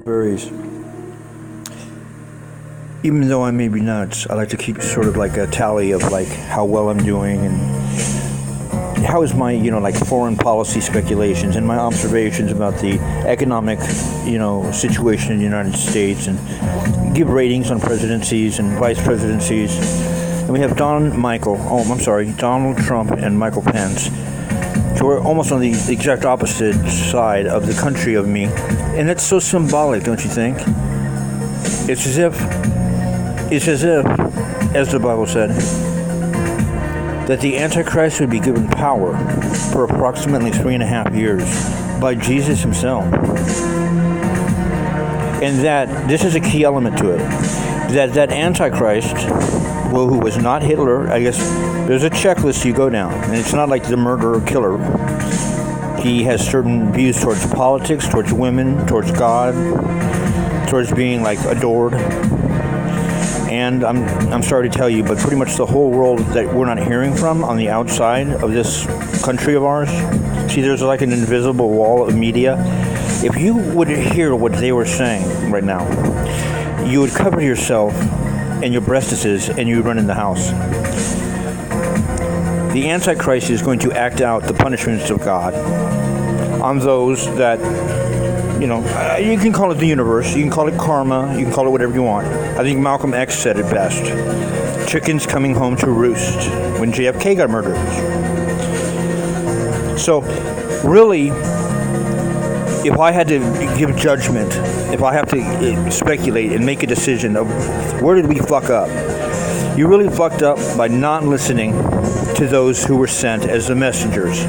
Varies. Even though I may be nuts, I like to keep sort of like a tally of like how well I'm doing and how is my, like foreign policy speculations and my observations about the economic, situation in the United States, and give ratings on presidencies and vice presidencies. And we have Donald Trump and Michael Pence. So we're almost on the exact opposite side of the country of me. And that's so symbolic, don't you think? It's as if, as the Bible said, that the Antichrist would be given power for approximately 3.5 years by Jesus himself. And that this is a key element to it. That Antichrist, who was not Hitler, I guess there's a checklist you go down, and it's not like the murderer killer. He has certain views towards politics, towards women, towards God, towards being like adored. And I'm sorry to tell you, but pretty much the whole world that we're not hearing from on the outside of this country of ours. See, there's like an invisible wall of media. If you would hear what they were saying right now, you would cover yourself and your breastises and you would run in the house. The Antichrist is going to act out the punishments of God on those that, you can call it the universe, you can call it karma, you can call it whatever you want. I think Malcolm X said it best. Chickens coming home to roost when JFK got murdered. So, really, if I had to give judgment, if I have to speculate and make a decision of where did we fuck up, you really fucked up by not listening to those who were sent as the messengers,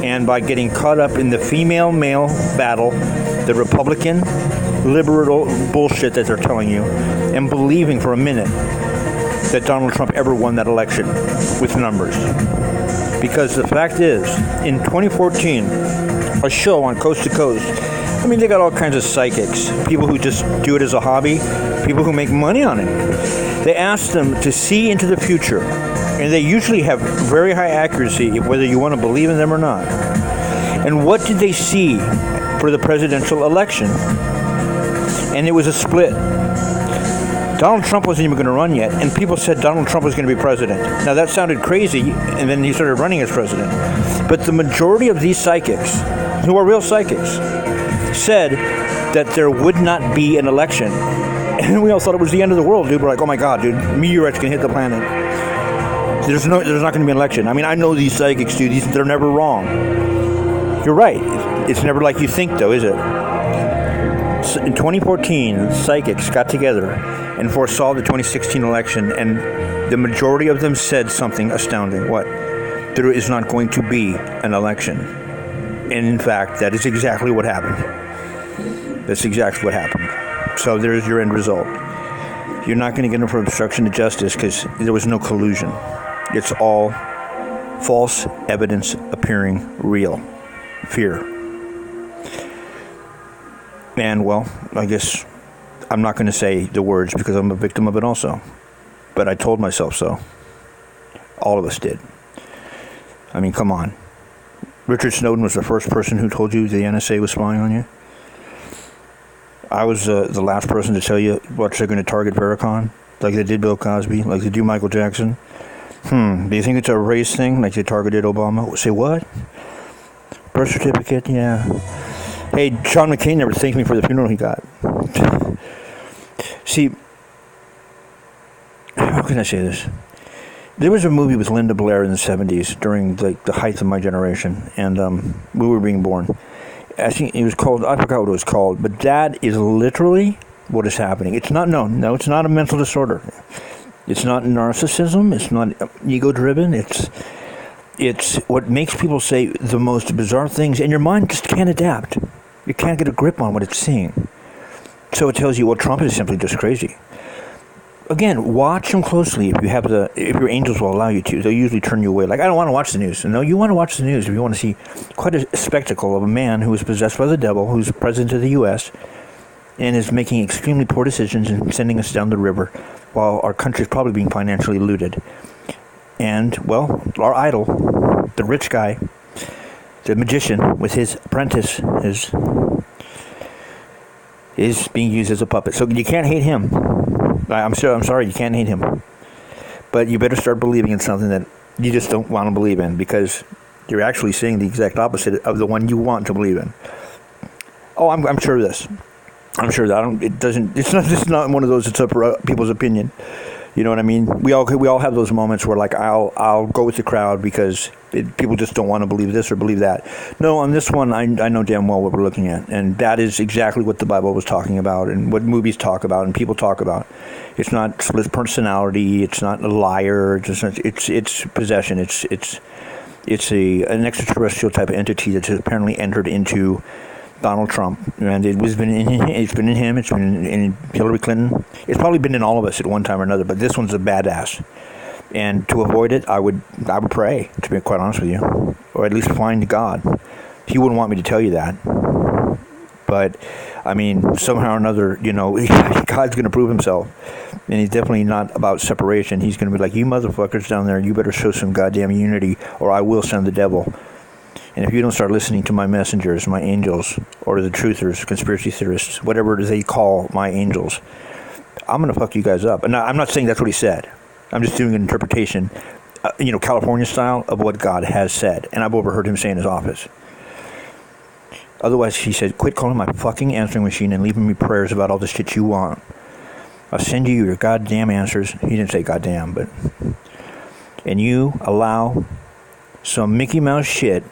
and by getting caught up in the female-male battle, the Republican liberal bullshit that they're telling you, and believing for a minute that Donald Trump ever won that election with numbers. Because the fact is, in 2014, a show on Coast to Coast, they got all kinds of psychics, people who just do it as a hobby, people who make money on it. They asked them to see into the future, and they usually have very high accuracy, whether you want to believe in them or not. And what did they see for the presidential election? And it was a split. Donald Trump wasn't even going to run yet, and people said Donald Trump was going to be president. Now that sounded crazy, and then he started running as president. But the majority of these psychics, who are real psychics, said that there would not be an election. And we all thought it was the end of the world, dude. We're like, oh my God, dude, meteorites can hit the planet. There's not going to be an election. I know these psychics, dude. They're never wrong. You're right. It's never like you think, though, is it? So in 2014, psychics got together and foresaw the 2016 election, and the majority of them said something astounding. What? There is not going to be an election. And in fact, that is exactly what happened. That's exactly what happened. So there's your end result. You're not going to get him for obstruction of justice because there was no collusion. It's all false evidence appearing real. Fear. And, I guess I'm not going to say the words because I'm a victim of it also. But I told myself so. All of us did. Come on. Richard Snowden was the first person who told you the NSA was spying on you. I was the last person to tell you what they're going to target Farrakhan, like they did Bill Cosby, like they do Michael Jackson. Do you think it's a race thing, like they targeted Obama? Say what? Birth certificate? Yeah. Hey, John McCain never thanked me for the funeral he got. See, how can I say this? There was a movie with Linda Blair in the 70s during the height of my generation, and we were being born. I think it was called, I forgot what it was called, but that is literally what is happening. It's not, no, it's not a mental disorder. It's not narcissism. It's not ego-driven. It's what makes people say the most bizarre things, and your mind just can't adapt. You can't get a grip on what it's seeing. So it tells you, well, Trump is simply just crazy. Again, watch him closely if your angels will allow you to. They'll usually turn you away. Like, I don't want to watch the news. No, you want to watch the news if you want to see quite a spectacle of a man who is possessed by the devil, who's president of the U.S., and is making extremely poor decisions and sending us down the river while our country is probably being financially looted. And, our idol, the rich guy, the magician with his apprentice, is being used as a puppet. So you can't hate him. I'm sorry, you can't hate him. But you better start believing in something that you just don't want to believe in, because you're actually saying the exact opposite of the one you want to believe in. Oh, I'm sure of this. I'm sure that it's not one of those that's up for people's opinion. You know what I mean? We all have those moments where, like, I'll go with the crowd because people just don't want to believe this or believe that. No, on this one, I know damn well what we're looking at, and that is exactly what the Bible was talking about, and what movies talk about, and people talk about. It's not split personality. It's not a liar. It's possession. It's an extraterrestrial type of entity that's apparently entered into Donald Trump, and it's been in him, it's been in Hillary Clinton. It's probably been in all of us at one time or another, but this one's a badass. And to avoid it, I would pray, to be quite honest with you, or at least find God. He wouldn't want me to tell you that, but I mean, somehow or another, you know, God's going to prove himself, and he's definitely not about separation. He's going to be like, you motherfuckers down there, you better show some goddamn unity, or I will send the devil. And if you don't start listening to my messengers, my angels, or the truthers, conspiracy theorists, whatever they call my angels, I'm going to fuck you guys up. And I'm not saying that's what he said. I'm just doing an interpretation, California style, of what God has said. And I've overheard him say in his office. Otherwise, he said, quit calling my fucking answering machine and leaving me prayers about all the shit you want. I'll send you your goddamn answers. He didn't say goddamn, but... And you allow some Mickey Mouse shit,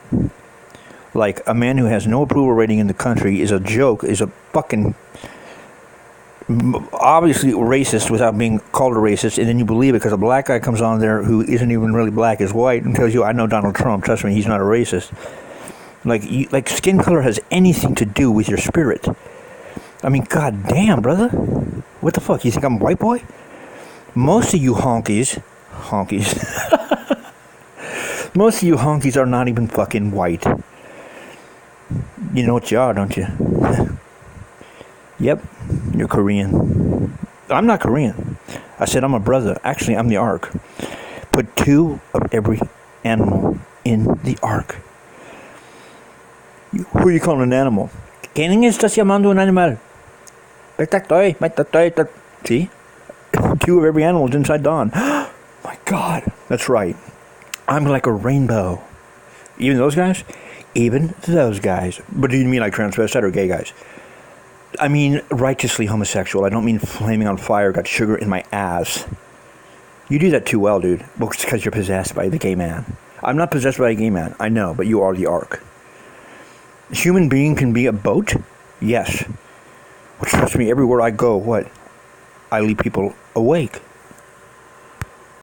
like a man who has no approval rating in the country is a joke, is a fucking obviously racist without being called a racist, and then you believe it because a black guy comes on there who isn't even really black, is white, and tells you, I know Donald Trump, trust me, he's not a racist. Like skin color has anything to do with your spirit. I mean, god damn, brother. What the fuck, you think I'm a white boy? Most of you honkies most of you honkies are not even fucking white. You know what you are, don't you? Yep, you're Korean. I'm not Korean. I said I'm a brother. Actually, I'm the Ark. Put 2 of every animal in the Ark. Who are you calling an animal? ¿Quién estás llamando un animal? See? 2 of every animal is inside Don. My God, that's right. I'm like a rainbow. Even those guys? Even those guys. But do you mean like transvestite or gay guys? I mean righteously homosexual. I don't mean flaming on fire, got sugar in my ass. You do that too well, dude. Well, it's because you're possessed by the gay man. I'm not possessed by a gay man. I know, but you are the Ark. A human being can be a boat? Yes. Well, trust me, everywhere I go, what? I leave people awake.